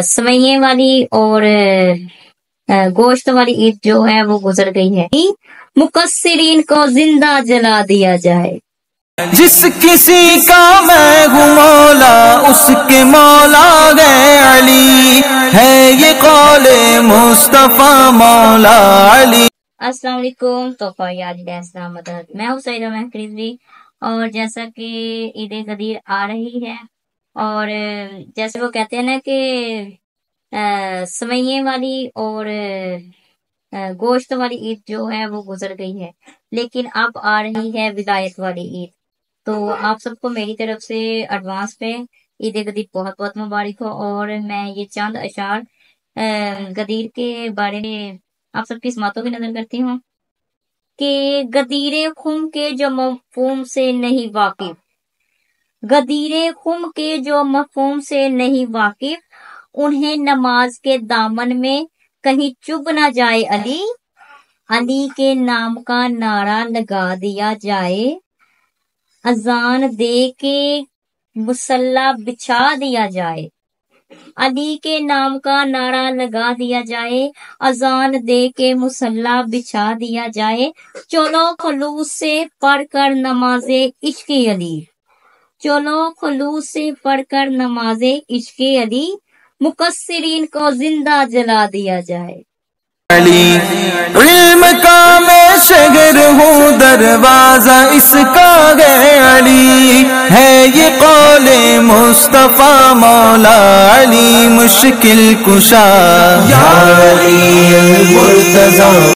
سوئیے والی اور گوشت والی عید جو ہے وہ گزر گئی ہے، مقصرین کو زندہ جلا دیا جائے۔ جس کسی کا میں ہوں مولا اس کے مولا گئے علی، ہے یہ قول مصطفیٰ مولا علی۔ السلام علیکم، تحفہ یاد اسلام مدد، میں ہوں سعیدہ محک رضوی۔ اور جیسا کہ عید غدیر آ رہی ہے، اور جیسے وہ کہتے ہیں نا کہ سوئیے والی اور گوشت والی عید جو ہے وہ گزر گئی ہے، لیکن اب آ رہی ہے ولایت والی عید۔ تو آپ سب کو میری طرف سے ایڈوانس پہ عید غدیر بہت بہت مبارک ہو۔ اور میں یہ چند اشعار غدیر کے بارے میں آپ سب کی سماعتوں کی نظر کرتی ہوں کہ غدیر خم کے جو مفہوم سے نہیں واقف، غدیر خم کے جو مفہوم سے نہیں واقف، انہیں نماز کے دامن میں کہیں چبھ نہ جائے علی، علی کے نام کا نعرہ لگا دیا جائے، اذان دے کے مصلی بچھا دیا جائے، علی کے نام کا نعرہ لگا دیا جائے، اذان دے کے مصلی بچھا دیا جائے، چلو خلوص سے پڑھ کر نماز عشق علی، چلو خلوص سے پڑھ کر نماز عشق علی، مقصرین کو زندہ جلا دیا جائے۔ علی علم کا میں شہر ہوں دروازہ اس کا گئے علی، ہے یہ قول مصطفیٰ مولا علی، مشکل کشا یا علی المرتضی۔